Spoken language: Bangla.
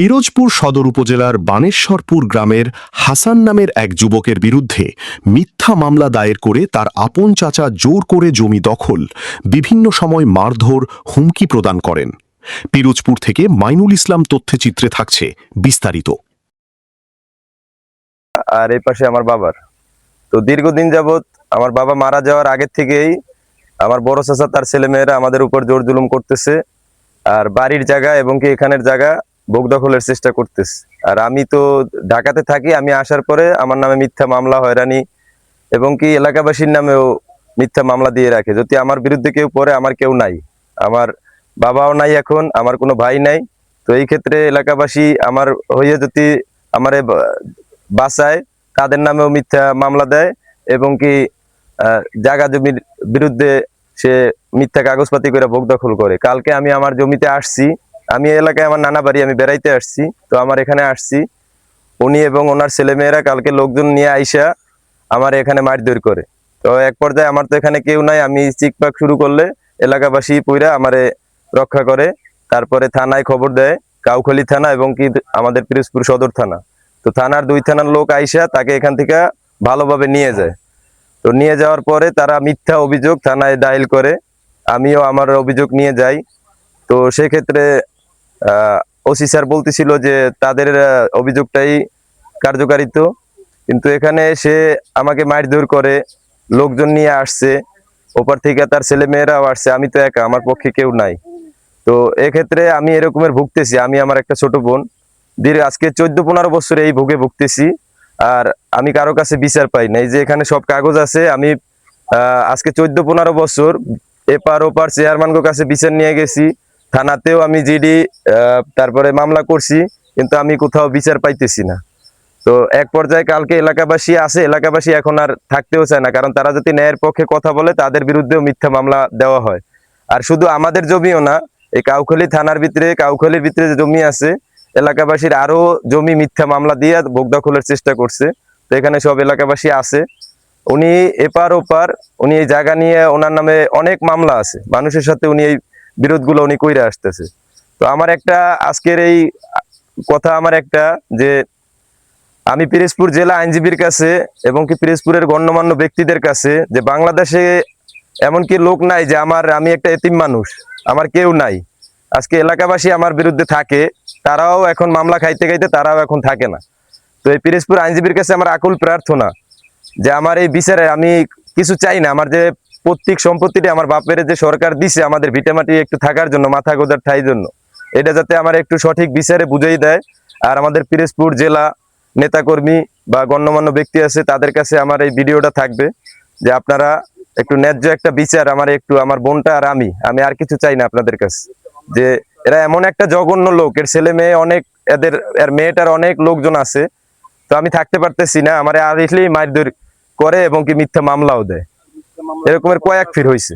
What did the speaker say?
পিরোজপুর সদর উপজেলার বানেশ্বরপুর গ্রামের হাসান নামের এক যুবকের বিরুদ্ধে মিথ্যা মামলা দায়ের করে তার আপন চাচা জোর করে জমি দখল, বিভিন্ন সময় মারধর, হুমকি প্রদান করেন। পিরোজপুর থেকে মাইনুল ইসলাম তথ্যচিত্রে থাকছে বিস্তারিত। আর এই পাশে আমার বাবার তো দীর্ঘদিন যাবত আমার বাবা মারা যাওয়ার আগের থেকেই আমার বড় চাচা তার ছেলেমেয়েরা আমাদের উপর জোর জুলুম করতেছে, আর বাড়ির জায়গা এবং কি এখানের জায়গা ভোগ দখলের চেষ্টা করতেছে। আর আমি তো ঢাকাতে থাকি, আমি আসার পরে আমার নামে মিথ্যা মামলা, হয়রানি এবং কি এলাকাবাসীর নামেও মিথ্যা মামলা দিয়ে রাখে। যদি আমার বিরুদ্ধে কেউ পড়ে, আমার কেউ নাই, আমার বাবাও নাই, এখন আমার কোনো ভাই নাই। তো এই ক্ষেত্রে এলাকাবাসী আমার হইয়ে যদি আমারে বাঁচায়, তাদের নামেও মিথ্যা মামলা দেয় এবং কি জায়গা জমির বিরুদ্ধে সে মিথ্যা কাগজপাতি করে ভোগ দখল করে। কালকে আমি আমার জমিতে আসছি, আমি এলাকায় আমার নানা বাড়ি, আমি বেড়াইতে আসছি, তো আমার এখানে আসছি। উনি এবং ওনার ছেলেমেয়েরা কালকে লোকজন নিয়ে আইসা আমার এখানে মারধর করে। তো এক পর্যায়ে আমার তো এখানে কেউ নাই, আমি চিকপাক শুরু করলে এলাকাবাসী পুইরা আমারে রক্ষা করে। তারপরে থানায় খবর দেয়, কাউখালী থানা এবং কি আমাদের পিরোজপুর সদর থানা। তো থানার 2 থানার লোক আইসা তাকে এখান থেকে ভালোভাবে নিয়ে যায়। তো নিয়ে যাওয়ার পরে তারা মিথ্যা অভিযোগ থানায় দায়ের করে, আমিও আমার অভিযোগ নিয়ে যাই। তো সেক্ষেত্রে ওসি স্যার বলতেছিল যে তাদের অভিযোগটাই কার্যকারিত, কিন্তু এখানে সে আমাকে মারধর করে, লোকজন নিয়ে আসছে, ওপার থেকে তার ছেলে মেয়েরাও আসছে, আমি তো একা, আমার পক্ষে কেউ নাই। তো এক্ষেত্রে আমি এরকমের ভুগতেছি, আমি আমার একটা ছোট বোন আজকে 14-15 বছর এই ভোগে ভুগতেছি। আর আমি কারো কাছে বিচার পাই না। এই যে এখানে সব কাগজ আছে, আমি আজকে 14-15 বছর এপার ওপার চেয়ারম্যানদের কাছে বিচার নিয়ে গেছি, থানাতেও আমি জিডি তারপরে মামলা করছি, কিন্তু আমি কোথাও বিচার পাইতেছি না। তো এক পর্যায়ে কালকে এলাকাবাসী আছে, এলাকাবাসী এখন আর থাকতেও চায় না, কারণ তারা যদি ন্যায়ের পক্ষে কথা বলে তাদের বিরুদ্ধেও মিথ্যা মামলা দেওয়া হয়। আর শুধু আমাদের জমিও না, এই কাউখালী থানার ভিতরে, কাউখালীর ভিতরে যে জমি আছে, এলাকাবাসীর আরো জমি মিথ্যা মামলা দিয়ে ভোগ দখলের চেষ্টা করছে। তো এখানে সব এলাকাবাসী আছে, উনি এপার ওপার, উনি এই জায়গা নিয়ে ওনার নামে অনেক মামলা আছে, মানুষের সাথে উনি এই বিরোধগুলো উনি কইরা আসতেছে। তো আমার একটা আজকের এই কথা আমার একটা, যে আমি পিরোজপুর জেলা আইনজীবীর কাছে এবং কি পিরোজপুরের গণ্যমান্য ব্যক্তিদের কাছে, যে বাংলাদেশে এমনকি লোক নাই যে আমি একটা এতিম মানুষ, আমার কেউ নাই। আজকে এলাকাবাসী আমার বিরুদ্ধে থাকে, তারাও এখন মামলা খাইতে খাইতে তারাও এখন থাকে না। তো এই পিরোজপুর আইনজীবীর কাছে আমার আকুল প্রার্থনা যে আমার এই বিচারে আমি কিছু চাই না, আমার যে পৈতৃক সম্পত্তিটি আমার বাপের যে সরকার দিছে আমাদের ভিটামাটি একটু থাকার জন্য, মাথা গোজার ঠাই জন্য, এটা যাতে আমার একটু সঠিক বিচারে বুঝিয়ে দেয়। আর আমাদের পিরোজপুর জেলা নেতাকর্মী বা গণ্যমান্য ব্যক্তি আছে, তাদের কাছে আমার এই ভিডিওটা থাকবে যে আপনারা একটু ন্যায্য একটা বিচার আমার একটু, আমার বোনটা আর আমি আর কিছু চাই না আপনাদের কাছে। যে এরা এমন একটা জঘন্য লোক, এর ছেলে মেয়ে অনেক, এর মেয়েটার অনেক লোকজন আছে। তো আমি থাকতে পারতেছি না, আমার আর মারধর করে এবং কি মিথ্যা মামলাও দেয়, এরকমের কয়েক ফির হয়েছে।